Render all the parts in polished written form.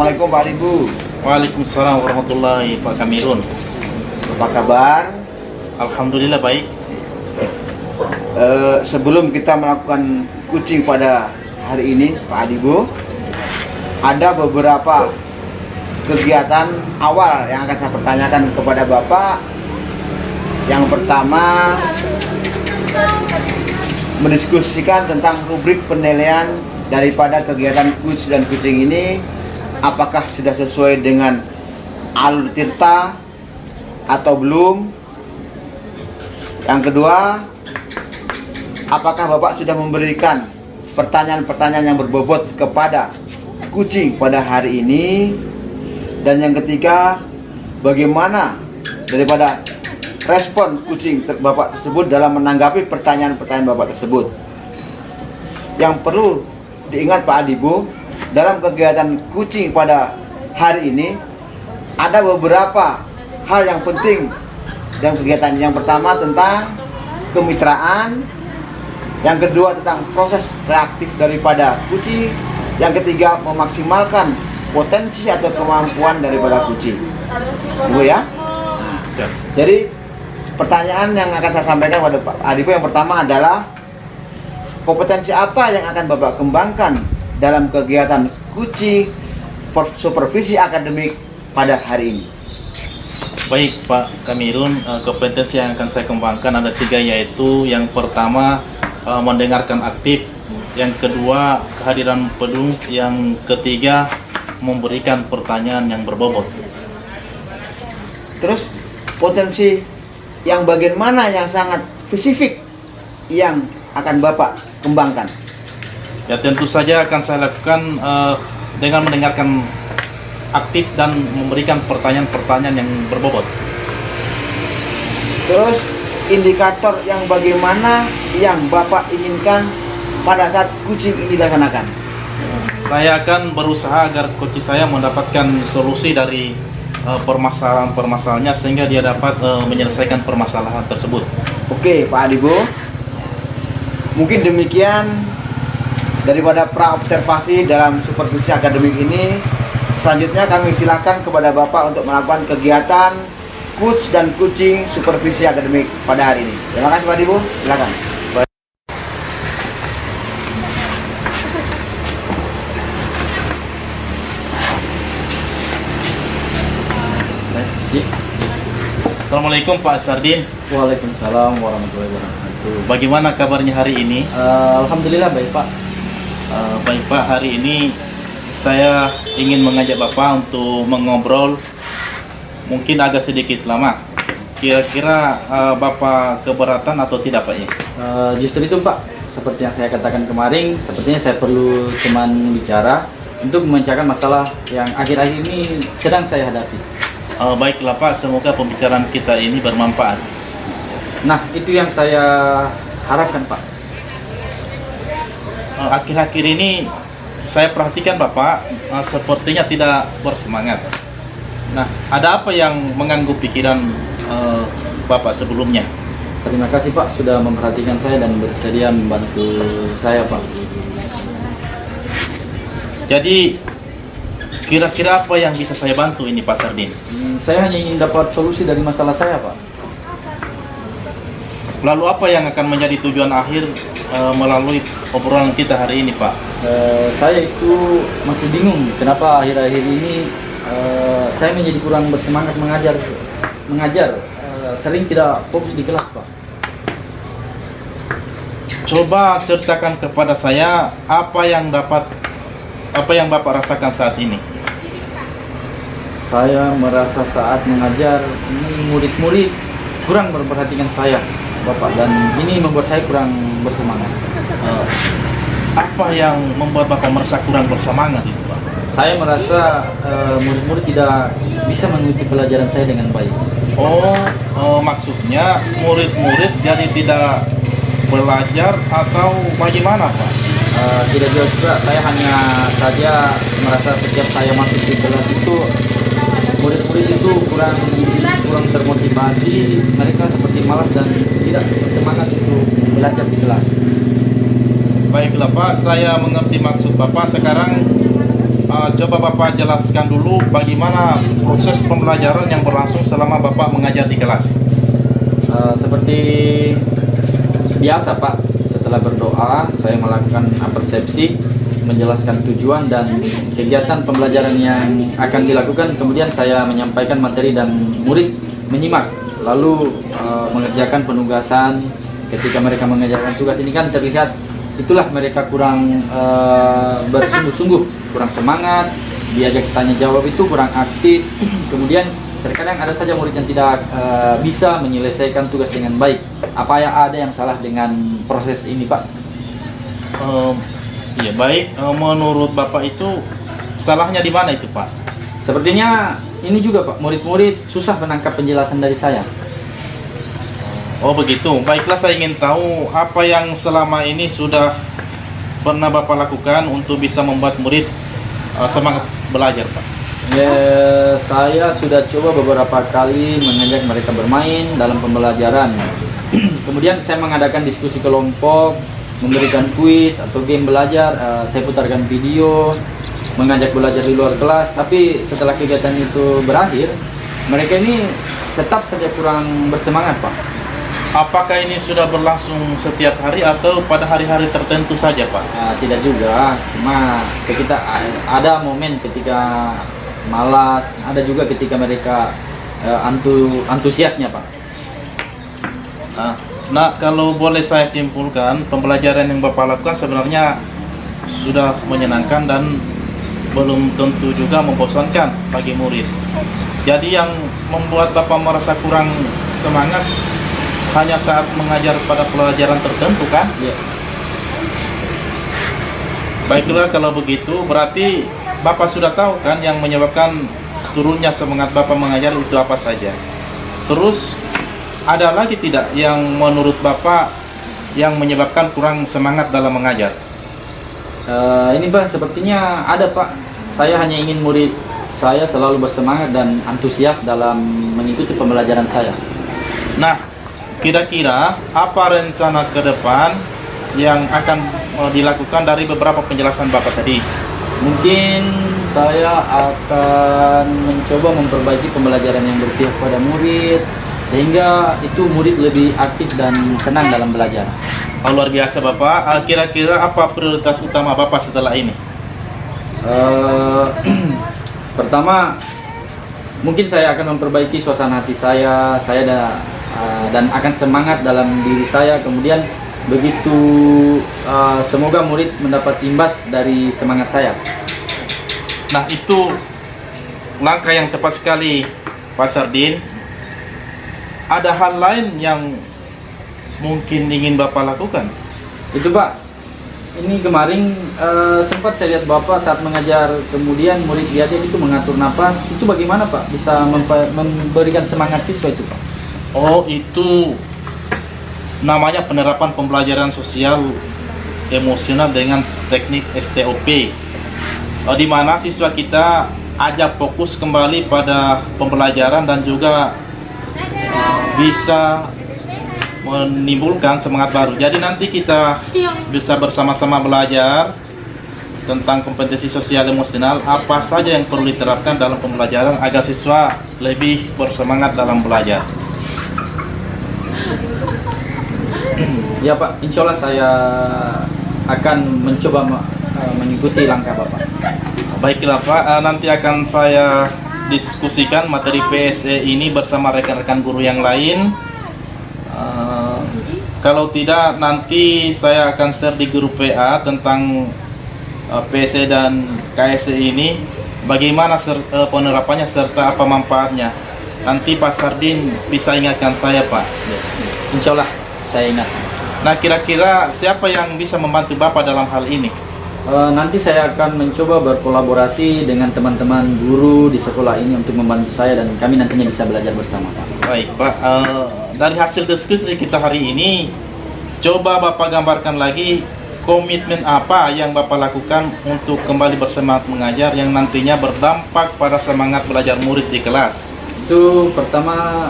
Assalamualaikum Pak Ibu. Waalaikumsalam warahmatullahi Pak Kamirun. Apa kabar? Alhamdulillah baik. Sebelum kita melakukan kucing pada hari ini Pak Ibu, ada beberapa kegiatan awal yang akan saya pertanyakan kepada Bapak. Yang pertama, mendiskusikan tentang rubrik penilaian daripada kegiatan kucing dan kucing ini, apakah sudah sesuai dengan alur tirta atau belum. Yang kedua, apakah Bapak sudah memberikan pertanyaan-pertanyaan yang berbobot kepada kucing pada hari ini. Dan yang ketiga, bagaimana daripada respon kucing Bapak tersebut dalam menanggapi pertanyaan-pertanyaan Bapak tersebut. Yang perlu diingat Pak Adibu, dalam kegiatan kucing pada hari ini ada beberapa hal yang penting dalam kegiatan. Yang pertama tentang kemitraan, yang kedua tentang proses reaktif daripada kucing, yang ketiga memaksimalkan potensi atau kemampuan daripada kucing. Ibu ya. Nah, jadi pertanyaan yang akan saya sampaikan pada Pak Adibu yang pertama adalah, kompetensi apa yang akan Bapak kembangkan dalam kegiatan kucing supervisi akademik pada hari ini? Baik Pak Kamirun, kompetensi yang akan saya kembangkan ada 3, yaitu yang pertama mendengarkan aktif, yang kedua kehadiran pedung, yang ketiga memberikan pertanyaan yang berbobot. Terus potensi yang bagian mana yang sangat spesifik yang akan Bapak kembangkan? Ya tentu saja akan saya lakukan dengan mendengarkan aktif dan memberikan pertanyaan-pertanyaan yang berbobot. Terus indikator yang bagaimana yang Bapak inginkan pada saat kucing ini dilaksanakan? Saya akan berusaha agar kucing saya mendapatkan solusi dari permasalahan-permasalahannya sehingga dia dapat menyelesaikan permasalahan tersebut. Oke Pak Adibu, mungkin demikian daripada pra-observasi dalam supervisi akademik ini. Selanjutnya kami silakan kepada Bapak untuk melakukan kegiatan coach dan kucing supervisi akademik pada hari ini. Terima kasih Pak Adibu, silakan. Assalamualaikum Pak Sardin. Waalaikumsalam warahmatullahi wabarakatuh. Bagaimana kabarnya hari ini? Alhamdulillah baik Pak. Baik Pak, hari ini saya ingin mengajak Bapak untuk mengobrol mungkin agak sedikit lama. Kira-kira Bapak keberatan atau tidak Pak ya? Justru itu Pak, seperti yang saya katakan kemarin, sepertinya saya perlu teman bicara untuk memecahkan masalah yang akhir-akhir ini sedang saya hadapi. Baiklah Pak, semoga pembicaraan kita ini bermanfaat. Nah, itu yang saya harapkan Pak. Akhir-akhir ini saya perhatikan Bapak sepertinya tidak bersemangat. Nah, ada apa yang mengganggu pikiran Bapak sebelumnya? Terima kasih Pak sudah memperhatikan saya dan bersedia membantu saya Pak. Jadi kira-kira apa yang bisa saya bantu ini Pak Sardin? Saya hanya ingin dapat solusi dari masalah saya Pak. Lalu apa yang akan menjadi tujuan akhir melalui obrolan kita hari ini Pak? Saya itu masih bingung kenapa akhir-akhir ini saya menjadi kurang bersemangat mengajar, sering tidak fokus di kelas Pak. Coba ceritakan kepada saya apa yang Bapak rasakan saat ini. Saya merasa saat mengajar ini murid-murid kurang memperhatikan saya Bapak, dan ini membuat saya kurang bersemangat. Apa yang membuat Bapak merasa kurang bersemangat itu Pak? Saya merasa murid-murid tidak bisa mengikuti pelajaran saya dengan baik. Maksudnya murid-murid jadi tidak belajar atau bagaimana Pak? Tidak jauh juga, saya hanya saja merasa setiap saya masuk di kelas itu murid-murid itu kurang termotivasi, mereka seperti malas dan tidak bersemangat untuk belajar di kelas. Baiklah Pak, saya mengerti maksud Bapak. Sekarang coba Bapak jelaskan dulu bagaimana proses pembelajaran yang berlangsung selama Bapak mengajar di kelas. Seperti biasa Pak, setelah berdoa saya melakukan persepsi, menjelaskan tujuan dan kegiatan pembelajaran yang akan dilakukan, kemudian saya menyampaikan materi dan murid menyimak, lalu mengerjakan penugasan. Ketika mereka mengerjakan tugas ini kan terlihat itulah mereka kurang bersungguh-sungguh, kurang semangat, diajak tanya jawab itu kurang aktif. Kemudian terkadang ada saja murid yang tidak bisa menyelesaikan tugas dengan baik. Apa ya ada yang salah dengan proses ini Pak? Ya baik, menurut Bapak itu salahnya di mana itu Pak? Sepertinya ini juga Pak, murid-murid susah menangkap penjelasan dari saya. Oh begitu, baiklah saya ingin tahu apa yang selama ini sudah pernah Bapak lakukan untuk bisa membuat murid semangat belajar Pak? Ya, saya sudah coba beberapa kali mengajak mereka bermain dalam pembelajaran. Kemudian saya mengadakan diskusi kelompok, memberikan kuis atau game belajar, saya putarkan video, mengajak belajar di luar kelas. Tapi setelah kegiatan itu berakhir, mereka ini tetap saja kurang bersemangat Pak. Apakah ini sudah berlangsung setiap hari atau pada hari-hari tertentu saja Pak? Tidak juga, cuma sekitar ada momen ketika malas, ada juga ketika mereka antusiasnya Pak. Nah, kalau boleh saya simpulkan, pembelajaran yang Bapak lakukan sebenarnya sudah menyenangkan dan belum tentu juga membosankan bagi murid. Jadi yang membuat Bapak merasa kurang semangat hanya saat mengajar pada pelajaran tertentu kan? Ya. Baiklah kalau begitu, berarti Bapak sudah tahu kan yang menyebabkan turunnya semangat Bapak mengajar itu apa saja. Terus ada lagi tidak yang menurut Bapak yang menyebabkan kurang semangat dalam mengajar? Ini Pak, sepertinya ada Pak. Saya hanya ingin murid saya selalu bersemangat dan antusias dalam mengikuti pembelajaran saya. Nah, kira-kira apa rencana ke depan yang akan dilakukan dari beberapa penjelasan Bapak tadi? Mungkin saya akan mencoba memperbaiki pembelajaran yang berpihak pada murid, sehingga itu murid lebih aktif dan senang dalam belajar. Oh, luar biasa Bapak. Kira-kira apa prioritas utama Bapak setelah ini? Pertama, mungkin saya akan memperbaiki suasana hati saya dan akan semangat dalam diri saya. Kemudian begitu semoga murid mendapat imbas dari semangat saya. Nah, itu langkah yang tepat sekali Pak Sardin. Ada hal lain yang mungkin ingin Bapak lakukan? Itu Pak, ini kemarin sempat saya lihat Bapak saat mengajar, kemudian murid lihatnya itu mengatur napas. Itu bagaimana Pak bisa memberikan semangat siswa itu Pak? Oh, itu namanya penerapan pembelajaran sosial emosional dengan teknik STOP, di mana siswa kita ajak fokus kembali pada pembelajaran dan juga bisa menimbulkan semangat baru. Jadi nanti kita bisa bersama-sama belajar tentang kompetensi sosial emosional, apa saja yang perlu diterapkan dalam pembelajaran agar siswa lebih bersemangat dalam belajar. Ya Pak, insya Allah saya akan mencoba mengikuti langkah Bapak. Baiklah Pak, nanti akan saya diskusikan materi PSE ini bersama rekan-rekan guru yang lain. Kalau tidak, nanti saya akan share di grup PA tentang PSE dan KSE ini, bagaimana penerapannya serta apa manfaatnya. Nanti Pak Sardin bisa ingatkan saya Pak. Insya Allah saya ingat. Nah, kira-kira siapa yang bisa membantu Bapak dalam hal ini? Nanti saya akan mencoba berkolaborasi dengan teman-teman guru di sekolah ini untuk membantu saya dan kami nantinya bisa belajar bersama Pak. Baik Pak, dari hasil diskusi kita hari ini, coba Bapak gambarkan lagi komitmen apa yang Bapak lakukan untuk kembali bersemangat mengajar yang nantinya berdampak pada semangat belajar murid di kelas. Itu pertama,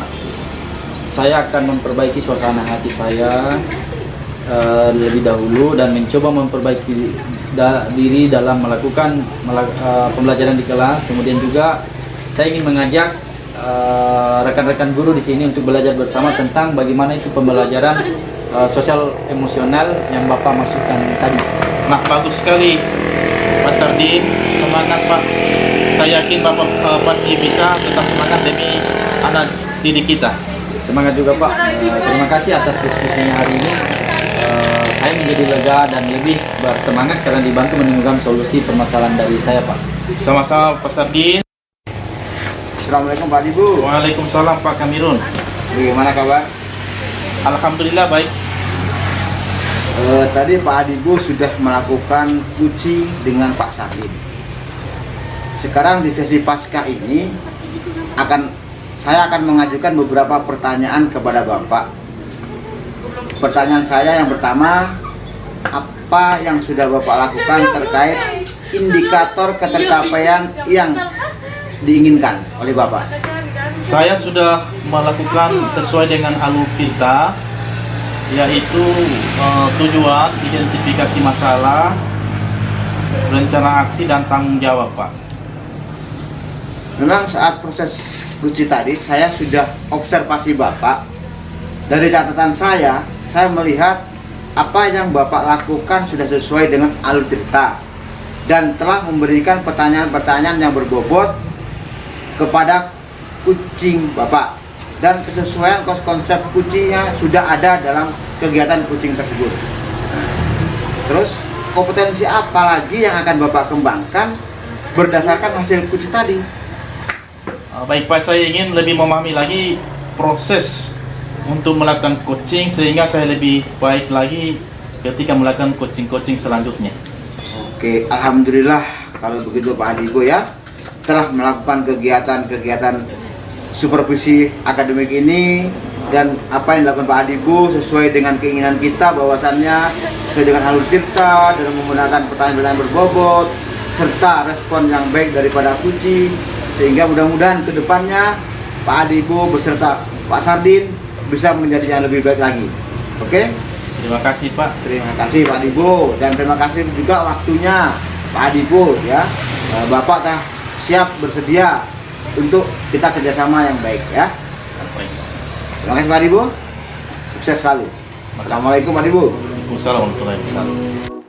saya akan memperbaiki suasana hati saya. lebih dahulu dan mencoba memperbaiki diri dalam melakukan pembelajaran di kelas. Kemudian juga saya ingin mengajak rekan-rekan guru di sini untuk belajar bersama tentang bagaimana itu pembelajaran sosial emosional yang Bapak maksudkan tadi. Nah, bagus sekali Pak Sardin, semangat Pak. Saya yakin Bapak pasti bisa, tetap semangat demi anak didik kita. Semangat juga Pak. Terima kasih atas diskusinya hari ini. Saya menjadi lega dan lebih bersemangat karena dibantu menemukan solusi permasalahan dari saya Pak. Sama-sama Pak Sardin. Assalamualaikum Pak Adibu. Waalaikumsalam Pak Kamirun. Bagaimana kabar? Alhamdulillah baik. Tadi Pak Adibu sudah melakukan kucing dengan Pak Sardin. Sekarang di sesi pasca ini saya akan mengajukan beberapa pertanyaan kepada Bapak. Pertanyaan saya yang pertama, apa yang sudah Bapak lakukan terkait indikator ketercapaian yang diinginkan oleh Bapak? Saya sudah melakukan sesuai dengan alur kita, yaitu tujuan, identifikasi masalah, rencana aksi, dan tanggung jawab Pak. Memang saat proses uji tadi saya sudah observasi Bapak. Dari catatan saya melihat apa yang Bapak lakukan sudah sesuai dengan alur cerita dan telah memberikan pertanyaan-pertanyaan yang berbobot kepada kucing Bapak, dan kesesuaian konsep kucingnya sudah ada dalam kegiatan kucing tersebut. Terus kompetensi apa lagi yang akan Bapak kembangkan berdasarkan hasil kucing tadi? Baik Pak, saya ingin lebih memahami lagi proses untuk melakukan coaching sehingga saya lebih baik lagi ketika melakukan coaching selanjutnya. Oke, alhamdulillah kalau begitu Pak Adibo ya, telah melakukan kegiatan supervisi akademik ini, dan apa yang dilakukan Pak Adibo sesuai dengan keinginan kita, bahwasannya sesuai dengan alur tirta dan menggunakan pertanyaan-pertanyaan berbobot serta respon yang baik daripada kucing, sehingga mudah-mudahan ke depannya Pak Adibo beserta Pak Sardin bisa menjadi yang lebih baik lagi. Oke? Terima kasih Pak. Terima kasih Pak Adibo, dan terima kasih juga waktunya Pak Adibo ya. Bapak telah siap bersedia untuk kita kerjasama yang baik ya. Baik. Terima kasih Pak Adibo. Sukses selalu. Assalamualaikum Pak Adibo. Waalaikumsalam warahmatullahi wabarakatuh.